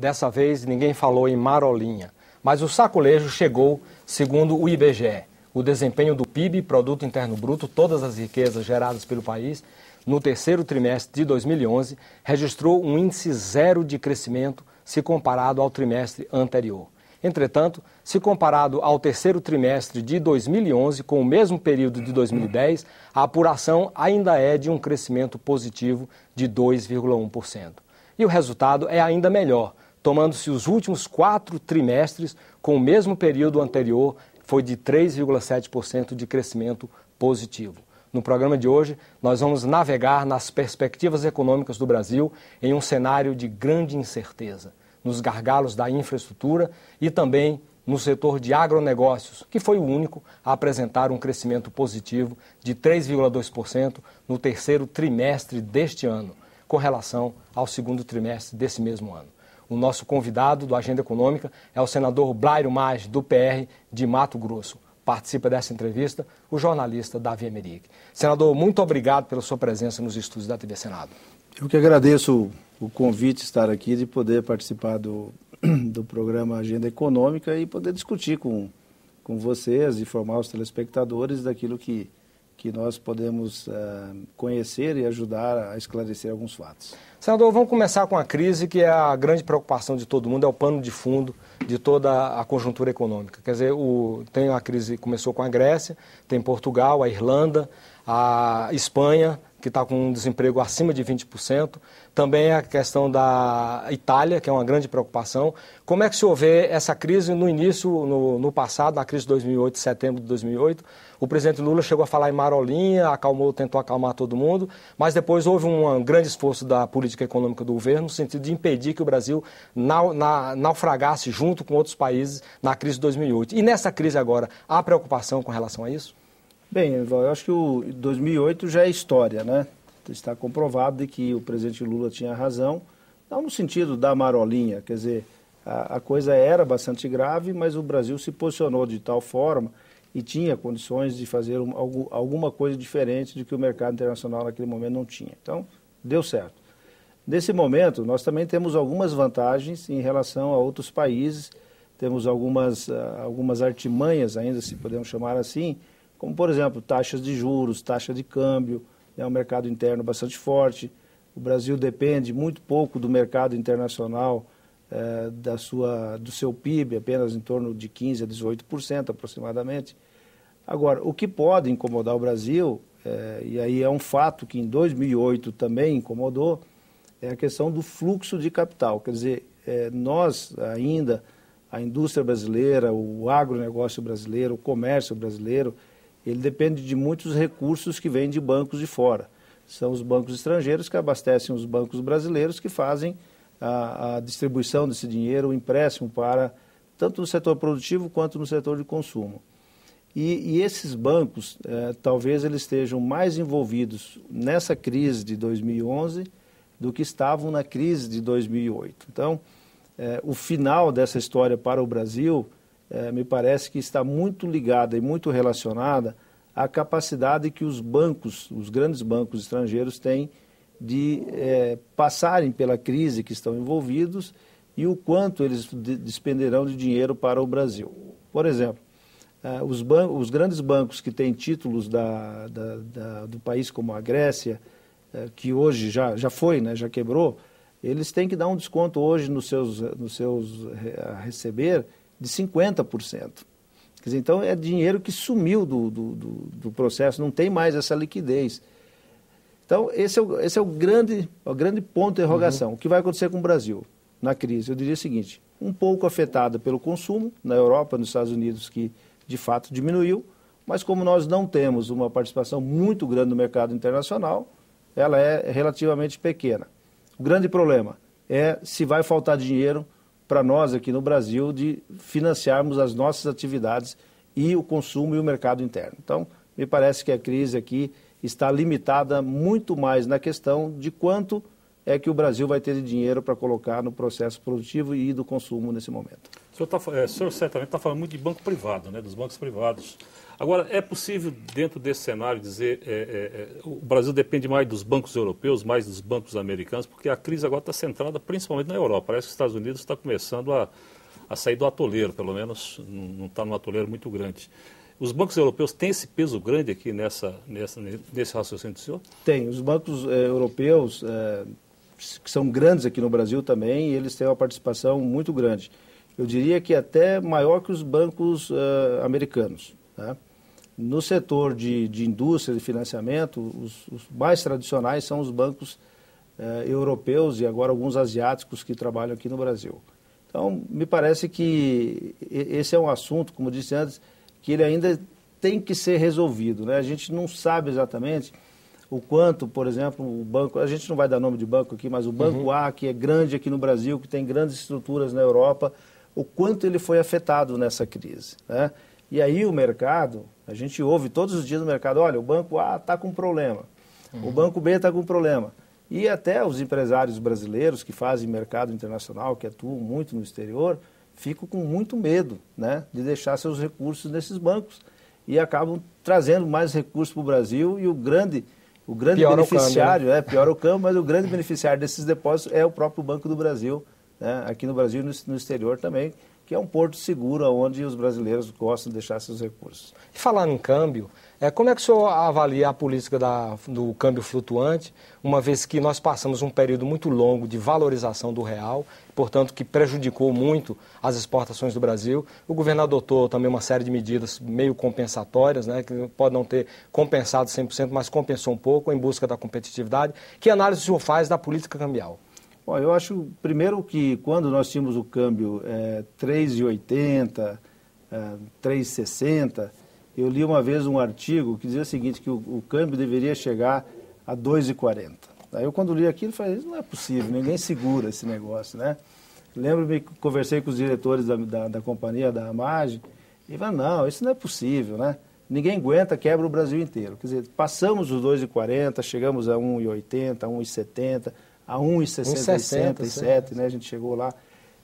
Dessa vez ninguém falou em marolinha, mas o sacolejo chegou, segundo o IBGE. O desempenho do PIB, Produto Interno Bruto, todas as riquezas geradas pelo país, no terceiro trimestre de 2011, registrou um índice zero de crescimento se comparado ao trimestre anterior. Entretanto, se comparado ao terceiro trimestre de 2011 com o mesmo período de 2010, a apuração ainda é de um crescimento positivo de 2,1%. E o resultado é ainda melhor, tomando-se os últimos 4 trimestres com o mesmo período anterior, foi de 3,7% de crescimento positivo. No programa de hoje, nós vamos navegar nas perspectivas econômicas do Brasil em um cenário de grande incerteza, nos gargalos da infraestrutura e também no setor de agronegócios, que foi o único a apresentar um crescimento positivo de 3,2% no terceiro trimestre deste ano, com relação ao segundo trimestre desse mesmo ano. O nosso convidado do Agenda Econômica é o senador Blairo Maggi, do PR de Mato Grosso. Participa dessa entrevista o jornalista Davi Emerick. Senador, muito obrigado pela sua presença nos estúdios da TV Senado. Eu que agradeço o convite de estar aqui, de poder participar do programa Agenda Econômica e poder discutir com vocês, informar os telespectadores daquilo que nós podemos conhecer e ajudar a esclarecer alguns fatos. Senador, vamos começar com a crise, que é a grande preocupação de todo mundo, é o pano de fundo de toda a conjuntura econômica. Quer dizer, tem a crise que começou com a Grécia, tem Portugal, a Irlanda, a Espanha, que está com um desemprego acima de 20%. Também a questão da Itália, que é uma grande preocupação. Como é que o senhor vê essa crise no início, no passado, na crise de 2008, setembro de 2008? O presidente Lula chegou a falar em marolinha, tentou acalmar todo mundo, mas depois houve um grande esforço da política econômica do governo no sentido de impedir que o Brasil naufragasse junto com outros países na crise de 2008. E nessa crise agora, há preocupação com relação a isso? Bem, eu acho que o 2008 já é história, né? Está comprovado de que o presidente Lula tinha razão, não no sentido da marolinha, quer dizer, a coisa era bastante grave, mas o Brasil se posicionou de tal forma e tinha condições de fazer alguma coisa diferente do que o mercado internacional naquele momento não tinha. Então, deu certo. Nesse momento, nós também temos algumas vantagens em relação a outros países, temos algumas artimanhas ainda, se podemos chamar assim, como, por exemplo, taxas de juros, taxa de câmbio, um mercado interno bastante forte. O Brasil depende muito pouco do mercado internacional, do seu PIB, apenas em torno de 15% a 18% aproximadamente. Agora, o que pode incomodar o Brasil, e aí é um fato que em 2008 também incomodou, é a questão do fluxo de capital. Quer dizer, nós ainda, a indústria brasileira, o agronegócio brasileiro, o comércio brasileiro, ele depende de muitos recursos que vêm de bancos de fora. São os bancos estrangeiros que abastecem os bancos brasileiros que fazem a distribuição desse dinheiro, o empréstimo para tanto no setor produtivo quanto no setor de consumo. E esses bancos, talvez eles estejam mais envolvidos nessa crise de 2011 do que estavam na crise de 2008. Então, o final dessa história para o Brasil me parece que está muito ligada e muito relacionada à capacidade que os grandes bancos estrangeiros têm de passarem pela crise que estão envolvidos e o quanto eles despenderão de dinheiro para o Brasil. Por exemplo, os grandes bancos que têm títulos do país, como a Grécia, que hoje já foi, né, já quebrou, eles têm que dar um desconto hoje nos seus a receber de 50%. Quer dizer, então é dinheiro que sumiu do processo, não tem mais essa liquidez. Então esse é o grande ponto de interrogação. O que vai acontecer com o Brasil na crise? Eu diria o seguinte, um pouco afetado pelo consumo, na Europa, nos Estados Unidos, que de fato diminuiu, mas como nós não temos uma participação muito grande no mercado internacional, ela é relativamente pequena. O grande problema é se vai faltar dinheiro para nós aqui no Brasil de financiarmos as nossas atividades e o consumo e o mercado interno. Então, me parece que a crise aqui está limitada muito mais na questão de quanto é que o Brasil vai ter de dinheiro para colocar no processo produtivo e do consumo nesse momento. O senhor certamente está falando muito de banco privado, né, dos bancos privados. Agora, é possível, dentro desse cenário, dizer o Brasil depende mais dos bancos europeus, mais dos bancos americanos, porque a crise agora está centrada principalmente na Europa. Parece que os Estados Unidos está começando a sair do atoleiro, pelo menos não está num atoleiro muito grande. Os bancos europeus têm esse peso grande aqui nesse raciocínio do senhor? Tem. Os bancos europeus, que são grandes aqui no Brasil também, eles têm uma participação muito grande. Eu diria que até maior que os bancos americanos. Tá? No setor de indústria, de financiamento, os mais tradicionais são os bancos europeus e agora alguns asiáticos que trabalham aqui no Brasil. Então, me parece que esse é um assunto, como disse antes, que ele ainda tem que ser resolvido, né? A gente não sabe exatamente o quanto, por exemplo, o banco, a gente não vai dar nome de banco aqui, mas o Banco A, que é grande aqui no Brasil, que tem grandes estruturas na Europa, o quanto ele foi afetado nessa crise, né? E aí o mercado, a gente ouve todos os dias no mercado, olha, o Banco A está com problema, o Banco B está com problema. E até os empresários brasileiros que fazem mercado internacional, que atuam muito no exterior, ficam com muito medo, né, de deixar seus recursos nesses bancos e acabam trazendo mais recursos para o Brasil e o grande pior beneficiário, pior o câmbio, mas o grande beneficiário desses depósitos é o próprio Banco do Brasil, né, aqui no Brasil e no exterior também, que é um porto seguro onde os brasileiros gostam de deixar seus recursos. E falando em câmbio, como é que o senhor avalia a política do câmbio flutuante, uma vez que nós passamos um período muito longo de valorização do real, portanto que prejudicou muito as exportações do Brasil? O governo adotou também uma série de medidas meio compensatórias, né, que pode não ter compensado 100%, mas compensou um pouco em busca da competitividade. Que análise o senhor faz da política cambial? Bom, eu acho, primeiro, que quando nós tínhamos o câmbio 3,80, 3,60, eu li uma vez um artigo que dizia o seguinte, que o câmbio deveria chegar a 2,40. Aí eu, quando li aquilo, falei, isso não é possível, ninguém segura esse negócio, né? Lembro-me que conversei com os diretores da companhia, da Amage, e falaram, não, isso não é possível, né? Ninguém aguenta, quebra o Brasil inteiro. Quer dizer, passamos os 2,40, chegamos a 1,80, 1,70, a 1,67, né? A gente chegou lá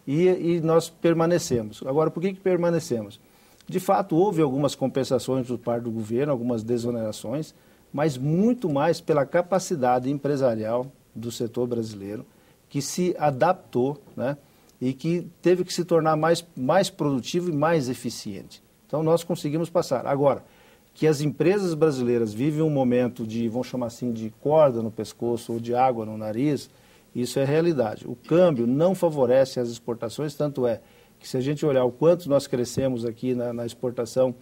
e nós permanecemos. Agora, por que permanecemos? De fato, houve algumas compensações por parte do governo, algumas desonerações, mas muito mais pela capacidade empresarial do setor brasileiro, que se adaptou, né? E que teve que se tornar mais produtivo e mais eficiente. Então, nós conseguimos passar. Agora, que as empresas brasileiras vivem um momento de, vamos chamar assim, de corda no pescoço ou de água no nariz, isso é realidade. O câmbio não favorece as exportações, tanto é que se a gente olhar o quanto nós crescemos aqui na exportação,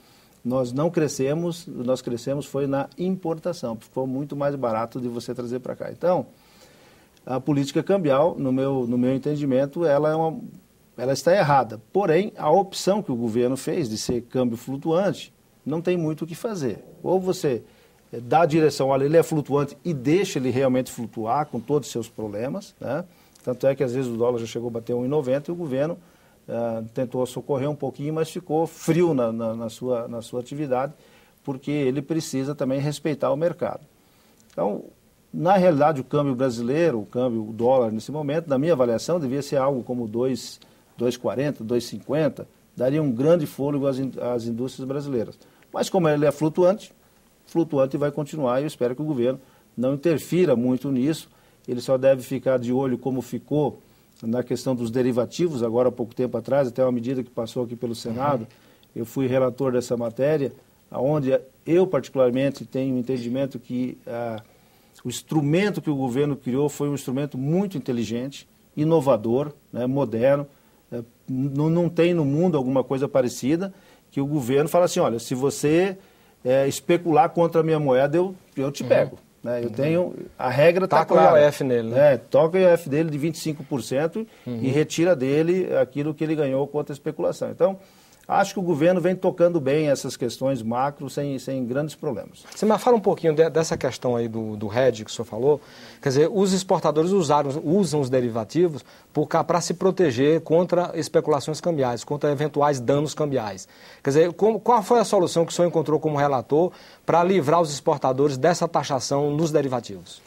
nós não crescemos, nós crescemos foi na importação, porque ficou muito mais barato de você trazer para cá. Então, a política cambial, no meu entendimento, ela está errada. Porém, a opção que o governo fez de ser câmbio flutuante, não tem muito o que fazer. Ou você dá a direção, olha, ele é flutuante e deixa ele realmente flutuar com todos os seus problemas, né? Tanto é que às vezes o dólar já chegou a bater 1,90 e o governo tentou socorrer um pouquinho, mas ficou frio na sua atividade, porque ele precisa também respeitar o mercado. Então, na realidade, o câmbio brasileiro, o dólar nesse momento, na minha avaliação, devia ser algo como 2,40, 2,50, daria um grande fôlego às indústrias brasileiras. Mas como ele é flutuante vai continuar e eu espero que o governo não interfira muito nisso. Ele só deve ficar de olho como ficou na questão dos derivativos, agora há pouco tempo atrás, até uma medida que passou aqui pelo Senado, eu fui relator dessa matéria, onde eu particularmente tenho um entendimento que o instrumento que o governo criou foi um instrumento muito inteligente, inovador, né, moderno, não tem no mundo alguma coisa parecida, que o governo fala assim, olha, se você especular contra a minha moeda, eu te pego. Né? Eu tenho, a regra está clara. Toca o IOF nele, né? Toca o IOF dele de 25% e retira dele aquilo que ele ganhou contra a especulação. Então, acho que o governo vem tocando bem essas questões macro sem grandes problemas. Você me fala um pouquinho dessa questão aí do hedge que o senhor falou. Quer dizer, os exportadores usam os derivativos para se proteger contra especulações cambiais, contra eventuais danos cambiais. Quer dizer, qual foi a solução que o senhor encontrou como relator para livrar os exportadores dessa taxação nos derivativos?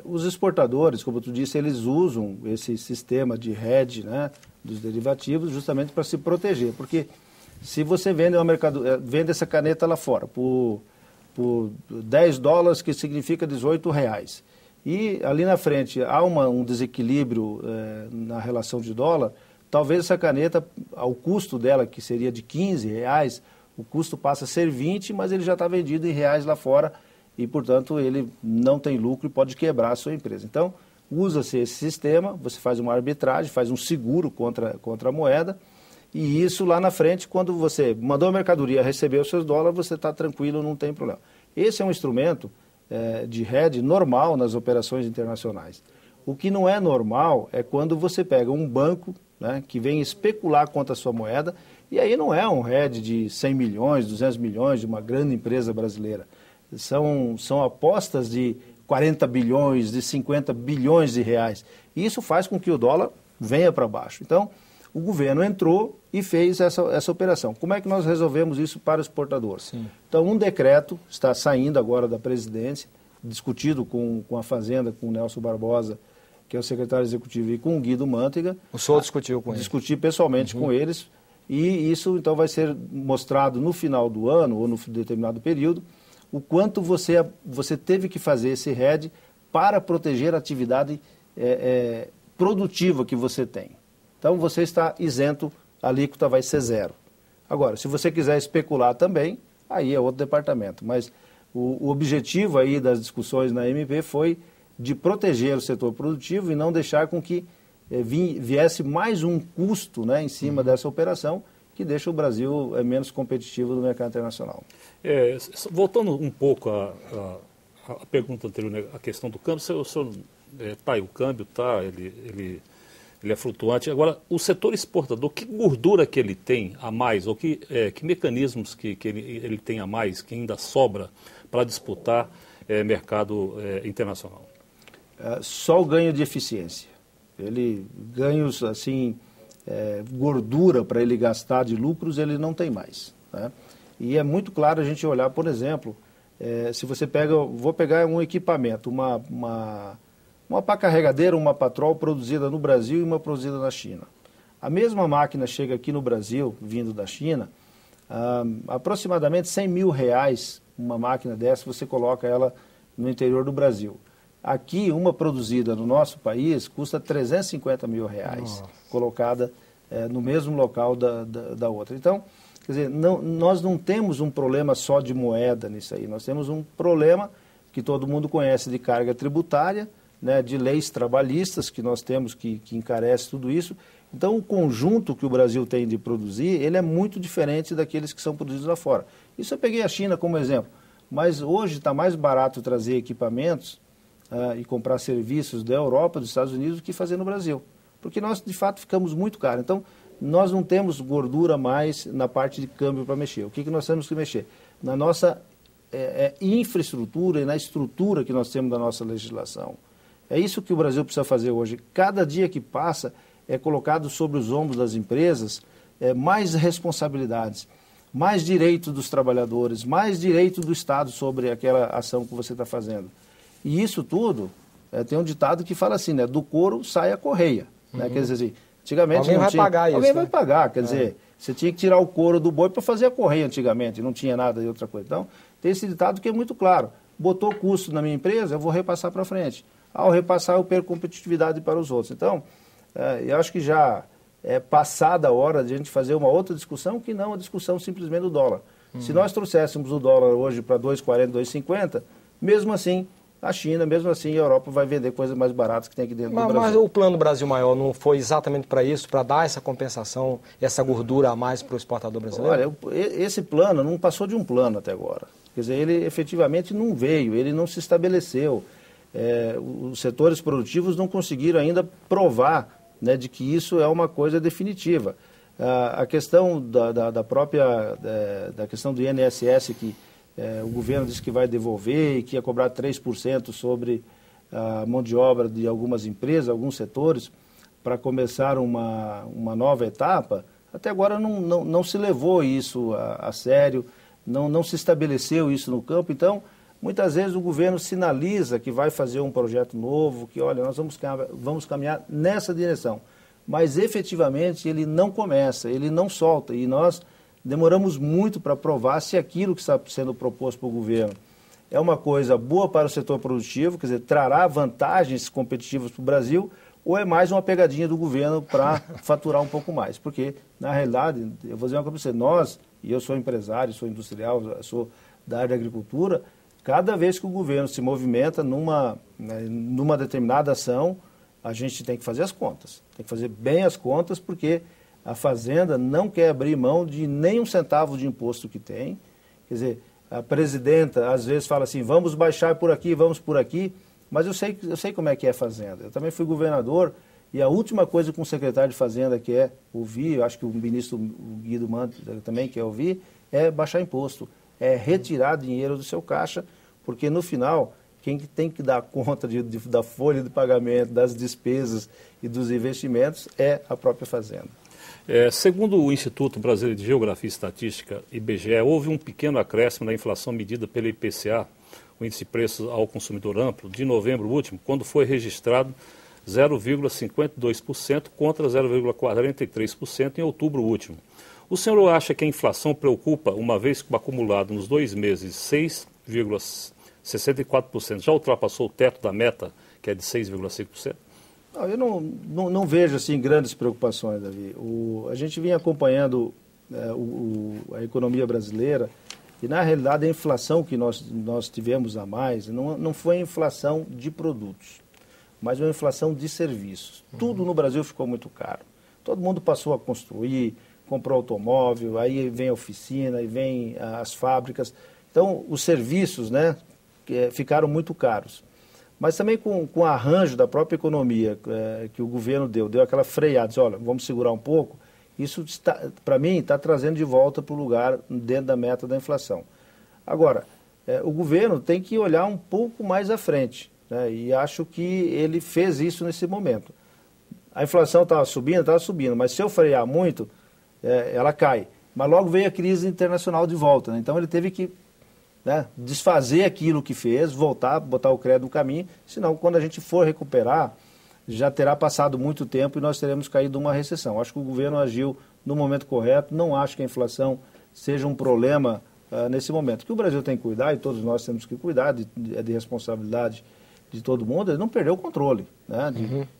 Os exportadores, como tu disse, eles usam esse sistema de hedge, né, dos derivativos justamente para se proteger, porque Se você vende vende essa caneta lá fora por $10, que significa R$18, e ali na frente há um desequilíbrio na relação de dólar, talvez essa caneta, ao custo dela, que seria de R$15, o custo passa a ser 20, mas ele já está vendido em reais lá fora e, portanto, ele não tem lucro e pode quebrar a sua empresa. Então, usa-se esse sistema, você faz uma arbitragem, faz um seguro contra a moeda, e isso lá na frente, quando você mandou a mercadoria, recebeu os seus dólares, você está tranquilo, não tem problema. Esse é um instrumento de hedge normal nas operações internacionais. O que não é normal é quando você pega um banco, né, que vem especular contra a sua moeda, e aí não é um hedge de 100 milhões, 200 milhões de uma grande empresa brasileira. São apostas de 40 bilhões, de 50 bilhões de reais. E isso faz com que o dólar venha para baixo. Então, o governo entrou e fez essa operação. Como é que nós resolvemos isso para o exportador? Sim. Então, um decreto está saindo agora da presidência, discutido com a Fazenda, com o Nelson Barbosa, que é o secretário executivo, e com o Guido Mantega. O senhor discutiu com eles? Discuti pessoalmente com eles, e isso então vai ser mostrado no final do ano, ou no determinado período, o quanto você teve que fazer esse hedge para proteger a atividade produtiva que você tem. Então, você está isento, a alíquota vai ser 0. Agora, se você quiser especular também, aí é outro departamento. Mas o objetivo aí das discussões na MP foi de proteger o setor produtivo e não deixar com que viesse mais um custo, né, em cima dessa operação, que deixa o Brasil menos competitivo no mercado internacional. Voltando um pouco à pergunta anterior, a questão do câmbio, o senhor tá aí, o câmbio tá, ele é flutuante. Agora, o setor exportador, que gordura que ele tem a mais, ou que mecanismos que ele tem a mais, que ainda sobra para disputar mercado internacional? Só o ganho de eficiência. Ganhos, assim, gordura para ele gastar de lucros, ele não tem mais, né? E é muito claro a gente olhar, por exemplo, se você vou pegar um equipamento, uma pá carregadeira, uma patrol produzida no Brasil e uma produzida na China. A mesma máquina chega aqui no Brasil, vindo da China, aproximadamente R$100 mil, uma máquina dessa, você coloca ela no interior do Brasil. Aqui, uma produzida no nosso país custa R$350 mil, colocada no mesmo local da outra. Então, quer dizer, nós não temos um problema só de moeda nisso aí, nós temos um problema que todo mundo conhece de carga tributária, né, de leis trabalhistas que nós temos que encarece tudo isso. Então, o conjunto que o Brasil tem de produzir, ele é muito diferente daqueles que são produzidos lá fora. Isso eu peguei a China como exemplo, mas hoje está mais barato trazer equipamentos e comprar serviços da Europa, dos Estados Unidos, do que fazer no Brasil. Porque nós, de fato, ficamos muito caros. Então, nós não temos gordura mais na parte de câmbio para mexer. O que nós temos que mexer? Na nossa infraestrutura e na estrutura que nós temos da nossa legislação. É isso que o Brasil precisa fazer hoje. Cada dia que passa é colocado sobre os ombros das empresas mais responsabilidades, mais direito dos trabalhadores, mais direito do Estado sobre aquela ação que você está fazendo. E isso tudo, tem um ditado que fala assim, né, do couro sai a correia. Né? Quer dizer assim, antigamente alguém vai pagar isso. Alguém vai pagar, quer dizer, você tinha que tirar o couro do boi para fazer a correia antigamente, não tinha nada de outra coisa. Então, tem esse ditado que é muito claro. Botou custo na minha empresa, eu vou repassar para frente. Ao repassar, eu perco competitividade para os outros. Então, eu acho que já é passada a hora de a gente fazer uma outra discussão, que não a discussão simplesmente do dólar. Se nós trouxéssemos o dólar hoje para 2,40, 2,50, mesmo assim, a China, mesmo assim, a Europa vai vender coisas mais baratas que tem aqui dentro do Brasil. Mas o plano Brasil Maior não foi exatamente para isso, para dar essa compensação, essa gordura a mais para o exportador brasileiro? Olha, esse plano não passou de um plano até agora. Quer dizer, ele efetivamente não veio, ele não se estabeleceu. Os setores produtivos não conseguiram ainda provar, né, de que isso é uma coisa definitiva. A questão da questão do INSS, que o governo disse que vai devolver e que ia cobrar 3% sobre a mão de obra de algumas empresas, alguns setores, para começar uma nova etapa, até agora não se levou isso a sério, não se estabeleceu isso no campo. Então, muitas vezes o governo sinaliza que vai fazer um projeto novo, que, olha, nós vamos caminhar nessa direção. Mas, efetivamente, ele não começa, ele não solta. E nós demoramos muito para provar se aquilo que está sendo proposto pelo governo é uma coisa boa para o setor produtivo, quer dizer, trará vantagens competitivas para o Brasil, ou é mais uma pegadinha do governo para faturar um pouco mais. Porque, na realidade, eu vou dizer uma coisa para você, nós, e eu sou empresário, sou industrial, sou da área da agricultura, cada vez que o governo se movimenta numa determinada ação, a gente tem que fazer as contas. Tem que fazer bem as contas, porque a Fazenda não quer abrir mão de nem um centavo de imposto que tem. Quer dizer, a presidenta às vezes fala assim, vamos baixar por aqui, vamos por aqui, mas eu sei como é que é a Fazenda. Eu também fui governador e a última coisa que um secretário de Fazenda quer ouvir, eu acho que o ministro Guido Mantz também quer ouvir, é baixar imposto, é retirar dinheiro do seu caixa, porque no final quem tem que dar conta da folha de pagamento, das despesas e dos investimentos é a própria Fazenda. Segundo o Instituto Brasileiro de Geografia e Estatística, IBGE, houve um pequeno acréscimo na inflação medida pela IPCA, o Índice de Preços ao Consumidor Amplo, de novembro último, quando foi registrado 0,52% contra 0,43% em outubro último. O senhor acha que a inflação preocupa, uma vez que o acumulado nos 2 meses 6,64% já ultrapassou o teto da meta, que é de 6,5%? Não, eu não vejo assim grandes preocupações, Davi. A gente vinha acompanhando a economia brasileira e, na realidade, a inflação que nós tivemos a mais não foi a inflação de produtos, mas uma inflação de serviços. Tudo no Brasil ficou muito caro. Todo mundo passou a construir, comprou automóvel, aí vem a oficina, aí vem as fábricas. Então, os serviços, né, ficaram muito caros. Mas também com o arranjo da própria economia que o governo deu aquela freada, disse, olha, vamos segurar um pouco, isso, para mim, está trazendo de volta para o lugar dentro da meta da inflação. Agora, o governo tem que olhar um pouco mais à frente, né, e acho que ele fez isso nesse momento. A inflação estava subindo, mas se eu frear muito, ela cai. Mas logo veio a crise internacional de volta, né, então ele teve que desfazer aquilo que fez, voltar, botar o crédito no caminho, senão quando a gente for recuperar, já terá passado muito tempo e nós teremos caído numa recessão. Acho que o governo agiu no momento correto, não acho que a inflação seja um problema nesse momento. O que o Brasil tem que cuidar, e todos nós temos que cuidar, de responsabilidade de todo mundo, é não perder o controle, né?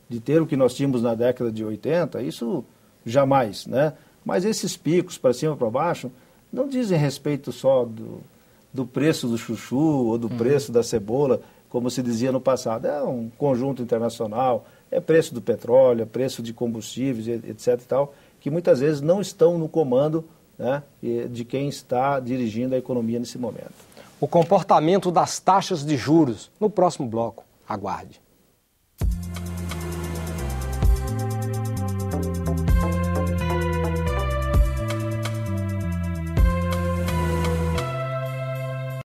De ter o que nós tínhamos na década de 80, isso jamais, né? Mas esses picos para cima e para baixo não dizem respeito só do preço do chuchu ou do preço da cebola, como se dizia no passado. É um conjunto internacional, é preço do petróleo, é preço de combustíveis, etc. e tal, que muitas vezes não estão no comando, né, de quem está dirigindo a economia nesse momento. O comportamento das taxas de juros no próximo bloco. Aguarde.